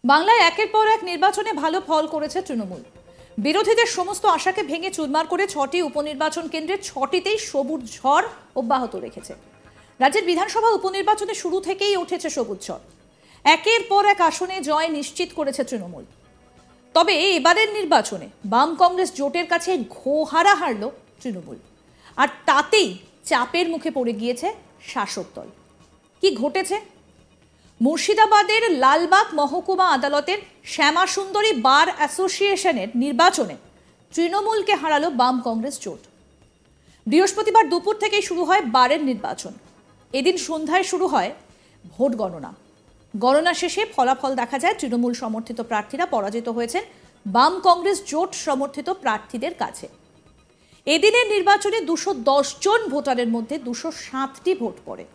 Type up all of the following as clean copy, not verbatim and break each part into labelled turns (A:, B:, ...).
A: বাংলায় একের পর এক নির্বাচনে ভালো ফল করেছে তৃণমূল। বিরোধীদের সমস্ত আশাকে ভেঙে চুরমার করে 6টি উপনির্বাচন কেন্দ্রে 6টিতেই সবুজ ঝড় অব্যাহত রেখেছে। রাজ্যের বিধানসভা উপনির্বাচনে শুরু থেকেই উঠেছে সবুজ ঝড়। একের পর এক আসনে জয় নিশ্চিত করেছে তৃণমূল। তবে এবারের নির্বাচনে বাম কংগ্রেস জোটের কাছে ঘোহারা হারল তৃণমূল, আর তাতেই চাপের মুখে পড়ে গিয়েছে শাসক দল। কি ঘটেছে? মুর্শিদাবাদের লালবাগ মহকুমা আদালতের শ্যামা সুন্দরী বার অ্যাসোসিয়েশনের নির্বাচনে তৃণমূলকে হারালো বাম কংগ্রেস জোট। বৃহস্পতিবার দুপুর থেকেই শুরু হয় বারের নির্বাচন। এদিন সন্ধ্যায় শুরু হয় ভোট গণনা। গণনা শেষে ফলাফল দেখা যায় তৃণমূল সমর্থিত প্রার্থীরা পরাজিত হয়েছেন বাম কংগ্রেস জোট সমর্থিত প্রার্থীদের কাছে। এদিনের নির্বাচনে 210 জন ভোটারের মধ্যে 207টি ভোট পড়ে।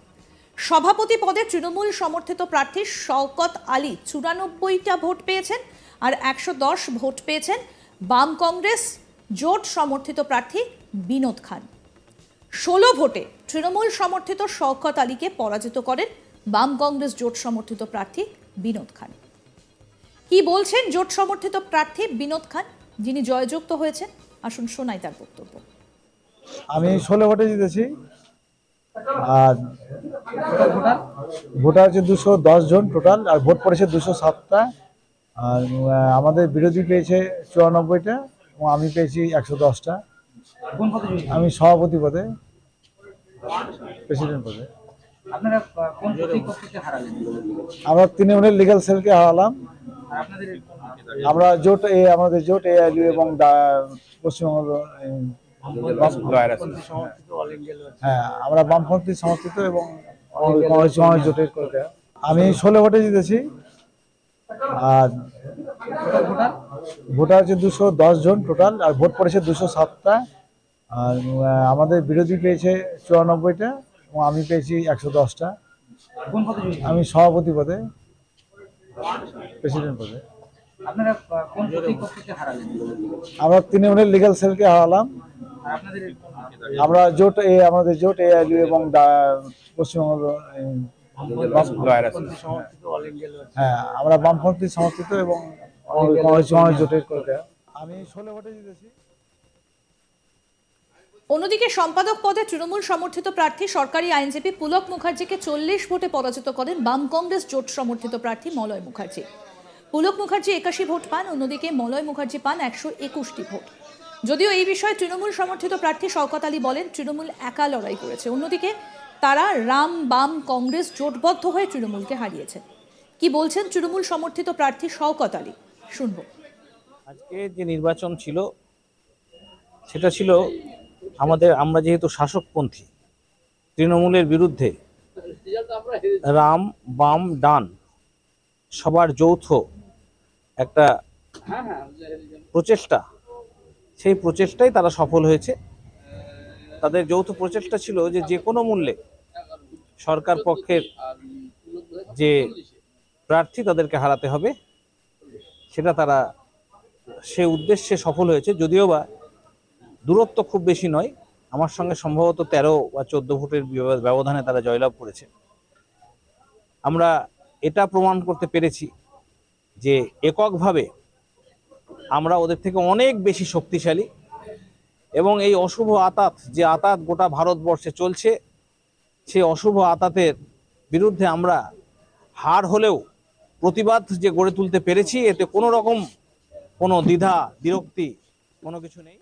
A: সভাপতি পদে তৃণমূল সমর্থিত প্রার্থী শওকত আলী 94টা ভোট পেয়েছেন, আর 110 ভোট পেয়েছেন বাম কংগ্রেস জোট সমর্থিত প্রার্থী বিনোদ খান। 16 ভোটে তৃণমূল সমর্থিত শওকত আলীকে পরাজিত করেন বাম কংগ্রেস জোট সমর্থিত প্রার্থী বিনোদ খান। কি বলছেন জোট সমর্থিত প্রার্থী বিনোদ খান, যিনি জয়যুক্ত হয়েছেন? আসুন শোনাই তার বক্তব্য।
B: আমি 16 ভোটে জিতেছি, আর ভোটার হচ্ছে 210 জন টোটাল, আর ভোট পড়েছে 207টা। আর আমাদের বিরোধী পেয়েছে 94টা এবং আমি পেয়েছি 110টা। আমি সভাপতি পদে, প্রেসিডেন্ট পদে। আমরা তৃণমূলের লিগ্যাল সেলকে হারালাম। আমরা জোট আমাদের জোট এআইইউ এবং পশ্চিমবঙ্গ আমরা বামপন্থী সমর্থিত এবং জোটের করে। আমি 16 ভোটে জিতেছি, আর ভোটার হচ্ছে 210 জন টোটাল, আর ভোট পড়েছে 207টা। আর আমাদের বিরোধী পেয়েছে 94টা এবং আমি পেয়েছি 110টা। আমি সভাপতি পদে, প্রেসিডেন্ট পদে। আমরা তৃণমূলের লিগ্যাল সেলকে হারালাম। আমরা জোট আমাদের জোট এআইইউ এবং পশ্চিমবঙ্গ আমরা বামপন্থী সমর্থিত এবং জোটের করে। আমি 16 ভোটে জিতেছি।
A: অন্যদিকে সম্পাদক পদে তৃণমূল সমর্থিত প্রার্থী সরকারি আইনজীবী পুলক মুখার্জিকে 40 ভোটে পরাজিত করেন বাম কংগ্রেস জোট সমর্থিত প্রার্থী মলয় মুখার্জি। পুলক মুখার্জি 81 ভোট পান, অন্যদিকে মলয় মুখার্জি পান 121টি ভোট। যদিও এই বিষয়ে তৃণমূল সমর্থিত প্রার্থী শওকত আলী বলেন তৃণমূল একা লড়াই করেছে, অন্যদিকে তারা রাম বাম কংগ্রেস জোটবদ্ধ হয়ে তৃণমূলকে হারিয়েছে। কি বলছেন তৃণমূল সমর্থিত প্রার্থী শওকত আলী, শুনবো।
C: আজকে যে নির্বাচন ছিল সেটা ছিল আমরা যেহেতু শাসকপন্থী, তৃণমূলের বিরুদ্ধে রাম বাম ডান সবার যৌথ একটা প্রচেষ্টা, সেই প্রচেষ্টায় তারা সফল হয়েছে। তাদের যৌথ প্রচেষ্টা ছিল যে কোনো মূল্যে সরকার পক্ষের যে প্রার্থী তাদেরকে হারাতে হবে, সেটা তারা সে উদ্দেশ্যে সফল হয়েছে। যদিও বা দূরত্ব খুব বেশি নয়, আমার সঙ্গে সম্ভবত 13 বা 14 ভোটের ব্যবধানে তারা জয়লাভ করেছে। আমরা এটা প্রমাণ করতে পেরেছি যে এককভাবে আমরা ওদের থেকে অনেক বেশি শক্তিশালী, এবং এই অশুভ যে আতাত গোটা ভারতবর্ষে চলছে, সেই অশুভ আতাতের বিরুদ্ধে আমরা হার হলেও প্রতিবাদ যে গড়ে তুলতে পেরেছি, এতে কোনো রকম কোনো দ্বিধা বিরক্তি কোনো কিছু নেই।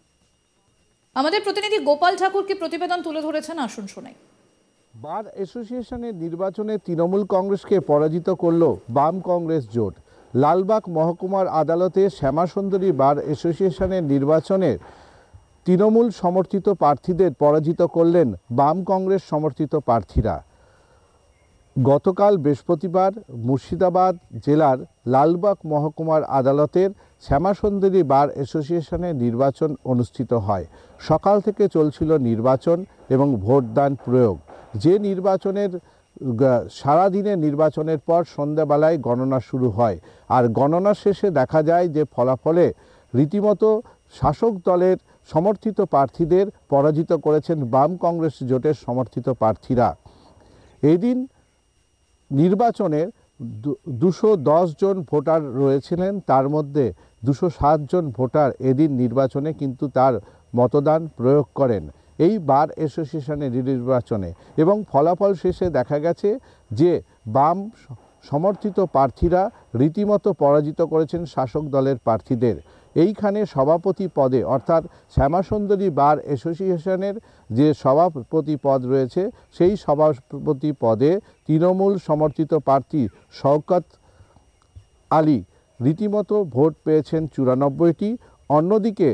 A: আমাদের প্রতিনিধি গোপাল ঠাকুর কি প্রতিবেদন তুলে ধরেছেন, আসুন শোনাই।
D: বার অ্যাসোসিয়েশনের নির্বাচনে তৃণমূল কংগ্রেসকে পরাজিত করল বাম কংগ্রেস জোট। লালবাগ মহকুমার আদালতে শ্যামা সুন্দরী বার অ্যাসোসিয়েশনের নির্বাচনের তৃণমূল সমর্থিত প্রার্থীদের পরাজিত করলেন বাম কংগ্রেস সমর্থিত প্রার্থীরা। গতকাল বৃহস্পতিবার মুর্শিদাবাদ জেলার লালবাগ মহকুমার আদালতের শ্যামা সুন্দরী বার অ্যাসোসিয়েশনের নির্বাচন অনুষ্ঠিত হয়। সকাল থেকে চলছিল নির্বাচন এবং ভোটদান প্রয়োগ। যে নির্বাচনের সারাদিনের নির্বাচনের পর সন্ধ্যাবেলায় গণনা শুরু হয়, আর গণনা শেষে দেখা যায় যে ফলাফলে রীতিমতো শাসক দলের সমর্থিত প্রার্থীদের পরাজিত করেছেন বাম কংগ্রেস জোটের সমর্থিত প্রার্থীরা। এদিন নির্বাচনের 210 জন ভোটার রয়েছিলেন, তার মধ্যে 207 জন ভোটার এদিন নির্বাচনে কিন্তু তার মতদান প্রয়োগ করেন এই বার অ্যাসোসিয়েশনের নির্বাচনে। এবং ফলাফল শেষে দেখা গেছে যে বাম সমর্থিত প্রার্থীরা রীতিমতো পরাজিত করেছেন শাসক দলের প্রার্থীদের। এইখানে সভাপতি পদে অর্থাৎ শ্যামাসুন্দরী বার অ্যাসোসিয়েশনের যে সভাপতি পদ রয়েছে সেই সভাপতি পদে তৃণমূল সমর্থিত প্রার্থী শওকত আলী রীতিমতো ভোট পেয়েছেন 94টি। অন্যদিকে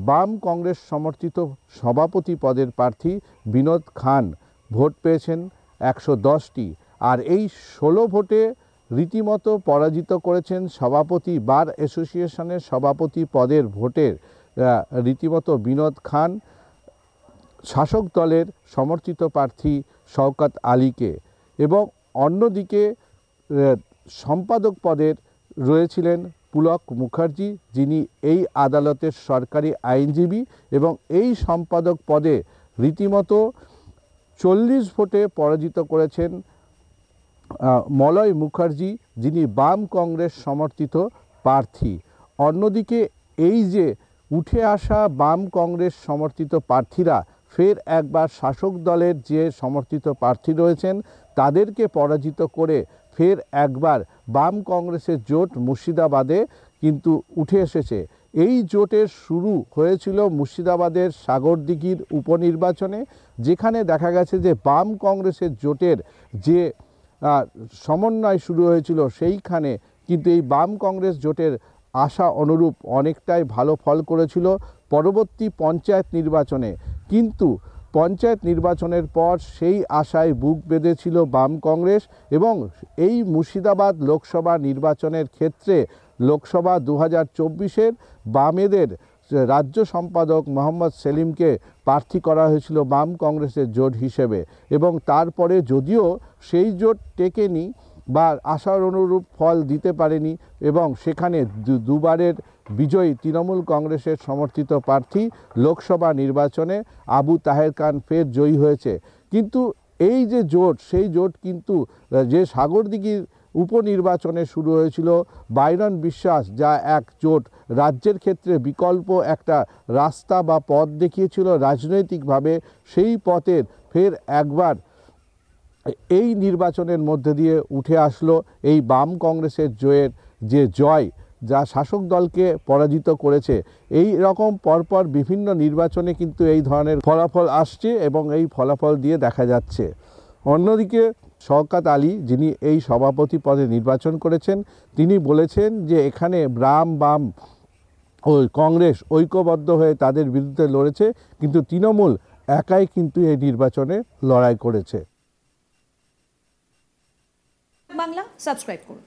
D: বাম কংগ্রেস সমর্থিত সভাপতি পদের প্রার্থী বিনোদ খান ভোট পেয়েছেন 110টি। আর এই 16 ভোটে রীতিমতো পরাজিত করেছেন সভাপতি বার অ্যাসোসিয়েশনের সভাপতি পদের ভোটের রীতিমতো বিনোদ খান শাসক দলের সমর্থিত প্রার্থী শওকত আলীকে। এবং অন্যদিকে সম্পাদক পদের রয়েছিলেন পুলক মুখার্জি, যিনি এই আদালতের সরকারি আইনজীবী, এবং এই সম্পাদক পদে রীতিমতো 40 ভোটে পরাজিত করেছেন মলয় মুখার্জি, যিনি বাম কংগ্রেস সমর্থিত প্রার্থী। অন্যদিকে এই যে উঠে আসা বাম কংগ্রেস সমর্থিত প্রার্থীরা ফের একবার শাসক দলের যে সমর্থিত প্রার্থী রয়েছেন তাদেরকে পরাজিত করে ফের একবার বাম কংগ্রেসের জোট মুর্শিদাবাদে কিন্তু উঠে এসেছে। এই জোটের শুরু হয়েছিল মুর্শিদাবাদের সাগরদিঘির উপনির্বাচনে, যেখানে দেখা গেছে যে বাম কংগ্রেসের জোটের যে সমন্বয় শুরু হয়েছিল সেইখানে কিন্তু এই বাম কংগ্রেস জোটের আশা অনুরূপ অনেকটাই ভালো ফল করেছিল পরবর্তী পঞ্চায়েত নির্বাচনে। কিন্তু পঞ্চায়েত নির্বাচনের পর সেই আশায় বুক বেঁধেছিল বাম কংগ্রেস এবং এই মুর্শিদাবাদ লোকসভা নির্বাচনের ক্ষেত্রে লোকসভা 2024-এর বামেদের রাজ্য সম্পাদক মোহাম্মদ সেলিমকে প্রার্থী করা হয়েছিল বাম কংগ্রেসের জোট হিসেবে। এবং তারপরে যদিও সেই জোট টেকেনি বা আশার অনুরূপ ফল দিতে পারেনি এবং সেখানে দুবারের বিজয়ী তৃণমূল কংগ্রেসের সমর্থিত প্রার্থী লোকসভা নির্বাচনে আবু তাহের খান ফের জয়ী হয়েছে। কিন্তু এই যে জোট সেই জোট কিন্তু যে সাগরদিঘির উপনির্বাচনে শুরু হয়েছিল বাইরন বিশ্বাস যা এক জোট রাজ্যের ক্ষেত্রে বিকল্প একটা রাস্তা বা পথ দেখিয়েছিল রাজনৈতিকভাবে, সেই পথের ফের একবার এই নির্বাচনের মধ্যে দিয়ে উঠে আসলো এই বাম কংগ্রেসের যে জয় যা শাসক দলকে পরাজিত করেছে। এই রকম পরপর বিভিন্ন নির্বাচনে কিন্তু এই ধরনের ফলাফল আসছে এবং এই ফলাফল দিয়ে দেখা যাচ্ছে। অন্যদিকে শওকত আলী, যিনি এই সভাপতি পদে নির্বাচন করেছেন, তিনি বলেছেন যে এখানে বাম ও কংগ্রেস ঐক্যবদ্ধ হয়ে তাদের বিরুদ্ধে লড়েছে, কিন্তু তৃণমূল একাই কিন্তু এই নির্বাচনে লড়াই করেছে।
A: বাংলা সাবস্ক্রাইব করুন।